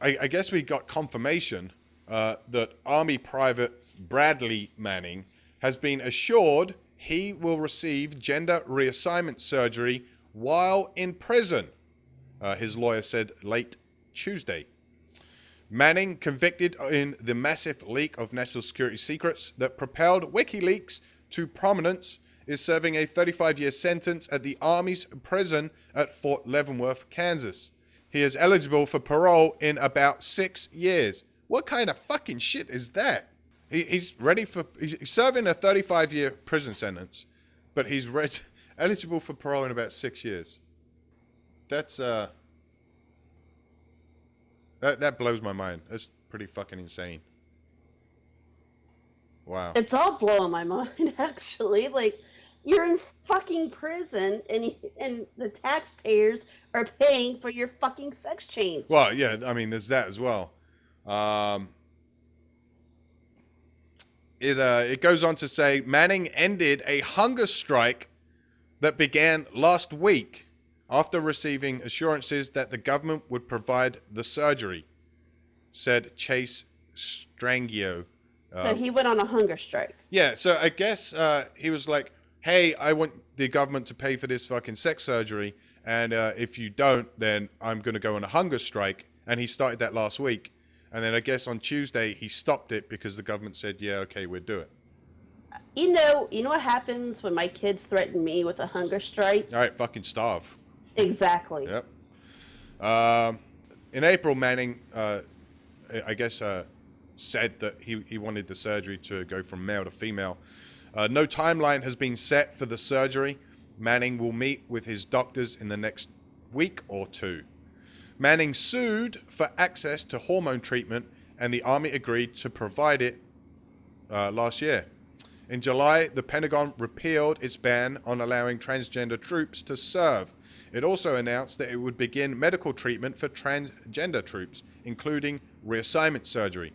I guess we got confirmation that Army Private Bradley Manning has been assured he will receive gender reassignment surgery while in prison, his lawyer said late Tuesday. Manning, convicted in the massive leak of national security secrets that propelled WikiLeaks to prominence, is serving a 35-year sentence at the Army's prison at Fort Leavenworth, Kansas. He is eligible for parole in about 6 years. What kind of fucking shit is that? He's serving a 35-year prison sentence, but he's eligible for parole in about 6 years. That's that blows my mind. That's pretty fucking insane. Wow. It's all blowing my mind, actually. Like, you're in fucking prison, and the taxpayers are paying for your fucking sex change. Well, yeah, I mean, there's that as well. It goes on to say Manning ended a hunger strike that began last week after receiving assurances that the government would provide the surgery, said Chase Strangio. So he went on a hunger strike. Yeah, so I guess he was like, hey, I want the government to pay for this fucking sex surgery, and if you don't, then I'm going to go on a hunger strike. And he started that last week. And then I guess on Tuesday, he stopped it because the government said, yeah, okay, we'll do it. You know what happens when my kids threaten me with a hunger strike? All right, fucking starve. Exactly. Yep. In April, Manning, I guess, said that he wanted the surgery to go from male to female. No timeline has been set for the surgery. Manning will meet with his doctors in the next week or two. Manning sued for access to hormone treatment, and the Army agreed to provide it last year. In July, the Pentagon repealed its ban on allowing transgender troops to serve. It also announced that it would begin medical treatment for transgender troops, including reassignment surgery.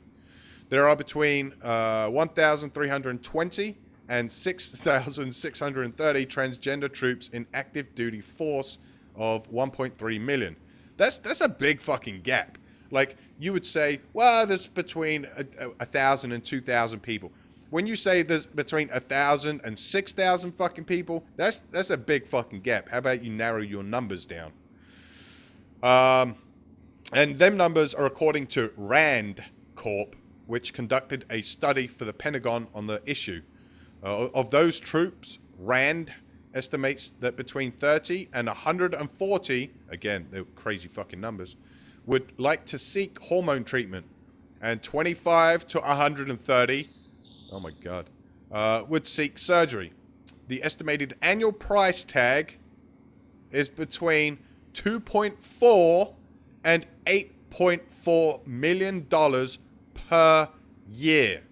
There are between 1,320 and 6,630 transgender troops in active duty force of 1.3 million. That's a big fucking gap. Like, you would say, well, there's between 1,000 and 2,000 people. When you say there's between 1,000 and 6,000 fucking people, that's a big fucking gap. How about you narrow your numbers down? And them numbers are according to RAND Corp, which conducted a study for the Pentagon on the issue. Of those troops, RAND estimates that between 30 and 140, again, they're crazy fucking numbers, would like to seek hormone treatment, and 25 to 130, oh my God, would seek surgery. The estimated annual price tag is between $2.4 and $8.4 million per year.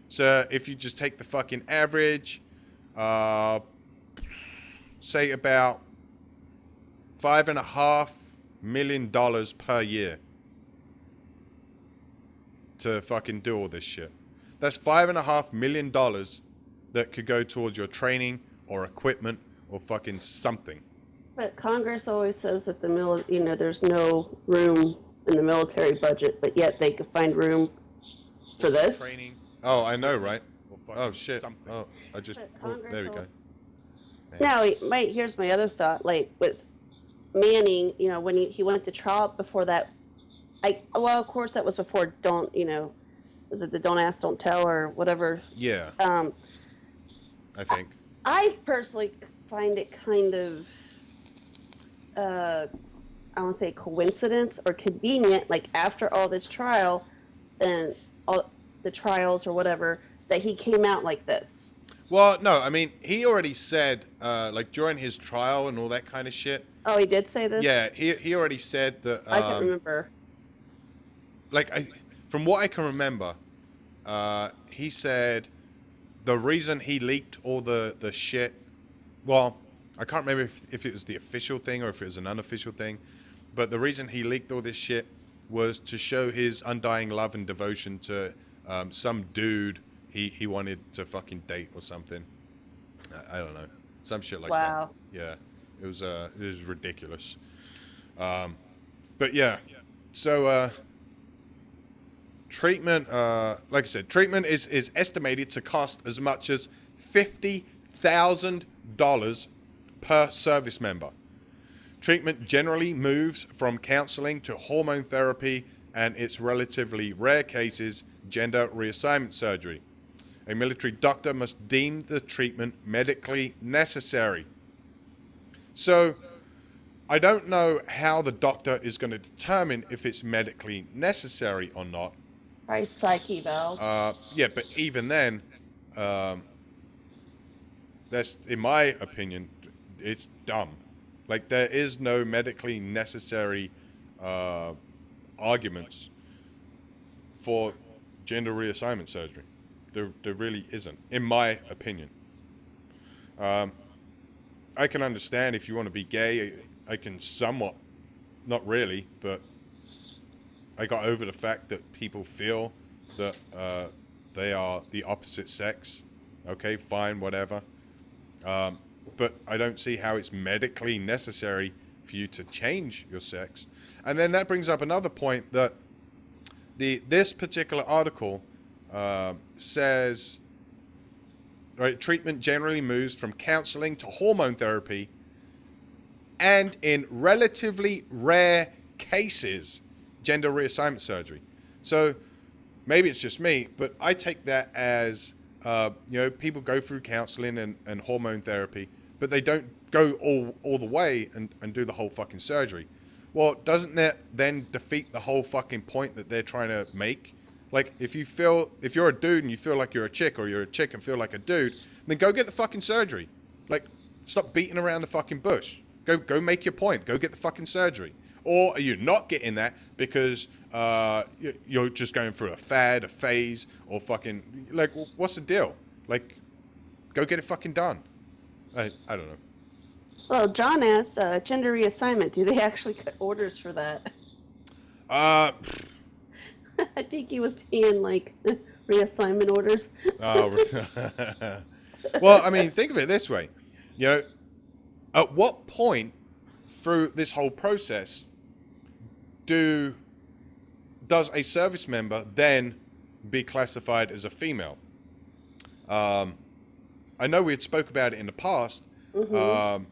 So if you just take the fucking average, say about $5.5 million per year to fucking do all this shit. That's $5.5 million that could go towards your training or equipment or fucking something. But Congress always says that there's no room in the military budget, but yet they could find room for this. Training. Oh, I know, right? Oh shit. Something. Oh, I just. Oh, there we go. Now, here's my other thought. Like with Manning, when he went to trial before that, of course that was before was it the Don't Ask, Don't Tell or whatever? Yeah. I think. I personally find it kind of, I want to say coincidence or convenient, like after all this trial and all the trials or whatever, that he came out like this. Well, no, I mean, he already said, like during his trial and all that kind of shit. Oh, he did say this? Yeah, he already said that. I can't remember. From what I can remember, he said the reason he leaked all the shit, well, I can't remember if it was the official thing or if it was an unofficial thing, but the reason he leaked all this shit was to show his undying love and devotion to some dude he wanted to fucking date or something. I don't know. Some shit like that. Wow. Yeah. It was ridiculous. But yeah. So treatment, like I said, treatment is estimated to cost as much as $50,000 per service member. Treatment generally moves from counseling to hormone therapy, and its relatively rare cases, gender reassignment surgery. A military doctor must deem the treatment medically necessary. So, I don't know how the doctor is going to determine if it's medically necessary or not. By psych eval. Yeah, but even then, that's, in my opinion, it's dumb. Like, there is no medically necessary arguments for gender reassignment surgery. There really isn't, in my opinion. I can understand if you want to be gay. I can somewhat, not really, but I got over the fact that people feel that they are the opposite sex. Okay, fine, whatever. But I don't see how it's medically necessary for you to change your sex. And then that brings up another point that this particular article says, right, treatment generally moves from counseling to hormone therapy, and in relatively rare cases, gender reassignment surgery. So maybe it's just me, but I take that as, people go through counseling and hormone therapy, but they don't go all the way and do the whole fucking surgery. Well, doesn't that then defeat the whole fucking point that they're trying to make? Like, if you're a dude and you feel like you're a chick, or you're a chick and feel like a dude, then go get the fucking surgery. Like, stop beating around the fucking bush. Go make your point. Go get the fucking surgery. Or are you not getting that because you're just going through a fad, a phase, or fucking, like, what's the deal? Like, go get it fucking done. I don't know. Well, John asked, gender reassignment, do they actually cut orders for that? I think he was being like reassignment orders. Well, I mean, think of it this way. At what point through this whole process does a service member then be classified as a female? I know we had spoke about it in the past. Mm-hmm.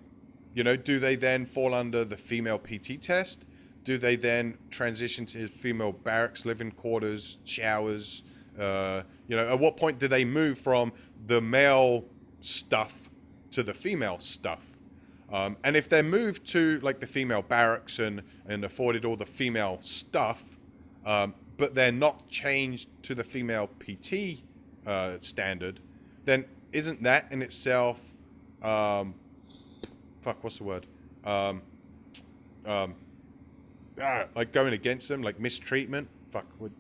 Do they then fall under the female PT test? Do they then transition to female barracks, living quarters, showers? At what point do they move from the male stuff to the female stuff? And if they're moved to like the female barracks and afforded all the female stuff, but they're not changed to the female PT standard, then isn't that in itself, what's the word? Like going against them, like mistreatment?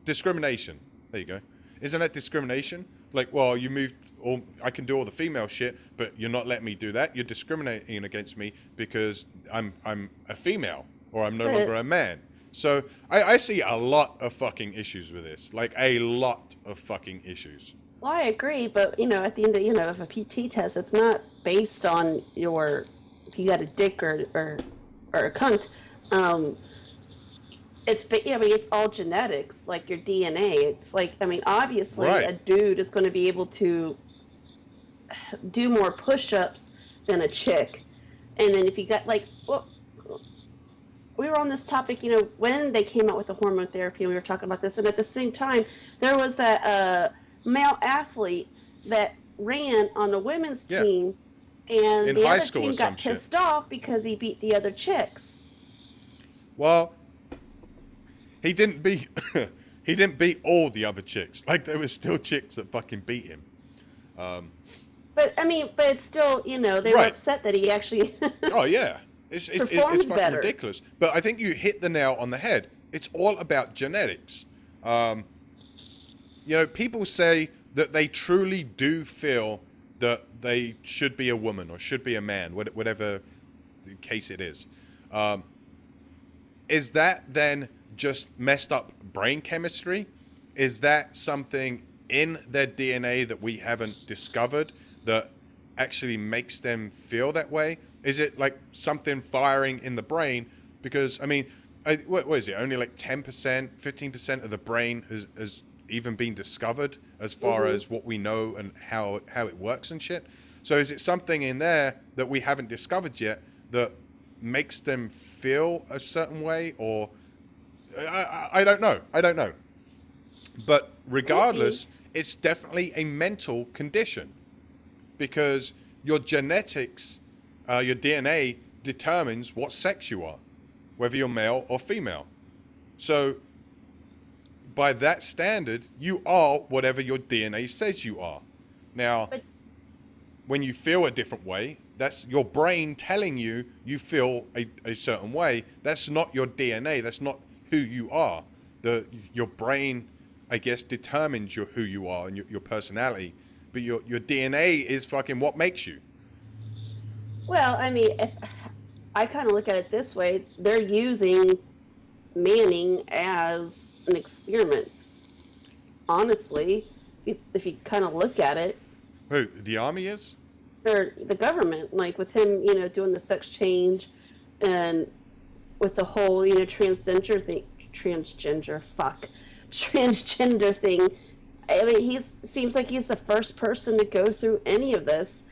Discrimination. There you go. Isn't that discrimination? Like, well, you moved, or I can do all the female shit, but you're not letting me do that. You're discriminating against me because I'm a female, or I'm no longer a man. So I see a lot of fucking issues with this. Like, a lot of fucking issues. Well, I agree, but, at the end of, of a PT test, it's not based on if you got a dick or a cunt. It's all genetics, like your DNA. It's like, obviously right. A dude is going to be able to do more push-ups than a chick. And then if you got we were on this topic, when they came out with the hormone therapy, and we were talking about this, and at the same time, there was that male athlete that ran on the women's team, and in the high other school team got pissed off because he beat the other chicks. Well, he didn't beat he didn't beat all the other chicks. Like, there was still chicks that fucking beat him. But it's still, they were upset that he actually oh yeah. It's fucking better. Ridiculous. But I think you hit the nail on the head. It's all about genetics. People say that they truly do feel that they should be a woman or should be a man, whatever the case it is. Is that then just messed up brain chemistry? Is that something in their DNA that we haven't discovered that actually makes them feel that way? Is it like something firing in the brain? Because, what is it? Only like 10%, 15% of the brain has even been discovered as far as what we know and how it works and shit. So is it something in there that we haven't discovered yet that makes them feel a certain way? Or I don't know. I don't know. But regardless, it's definitely a mental condition, because your genetics, your DNA determines what sex you are, whether you're male or female. So by that standard, you are whatever your DNA says you are. Now, when you feel a different way, that's your brain telling you feel a certain way. That's not your DNA. That's not who you are. Your brain, I guess, determines who you are and your personality. But your DNA is fucking what makes you. Well, I mean, if I kind of look at it this way, they're using Manning as an experiment. Honestly, if you kind of look at it. Who, the army is? Or the government, like with him, doing the sex change, and with the whole, transgender thing. I mean, seems like he's the first person to go through any of this,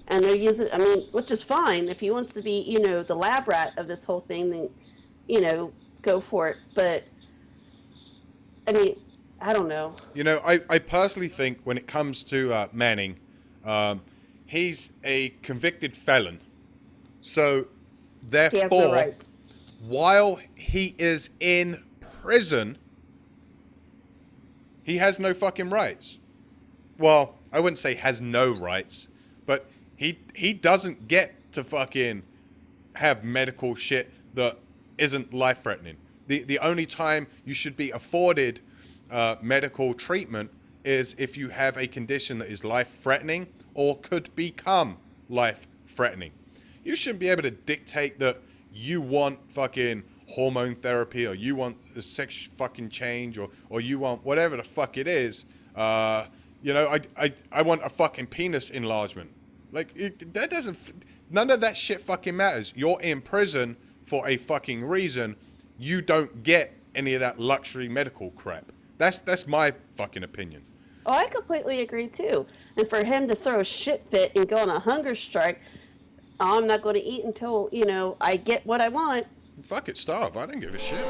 and they're using. I mean, which is fine if he wants to be, the lab rat of this whole thing. Then, go for it. But I mean, I don't know. I personally think when it comes to Manning, he's a convicted felon. So, therefore, while he is in prison, he has no fucking rights. Well, I wouldn't say has no rights, but he doesn't get to fucking have medical shit that isn't life-threatening. The only time you should be afforded medical treatment is if you have a condition that is life-threatening or could become life-threatening. You shouldn't be able to dictate that you want fucking hormone therapy, or you want a sex fucking change, or you want whatever the fuck it is. I want a fucking penis enlargement. Like, that doesn't, none of that shit fucking matters. You're in prison for a fucking reason. You don't get any of that luxury medical crap. That's my fucking opinion. Oh, I completely agree too. And for him to throw a shit fit and go on a hunger strike, I'm not going to eat until, I get what I want. Fuck it, starve. I don't give a shit.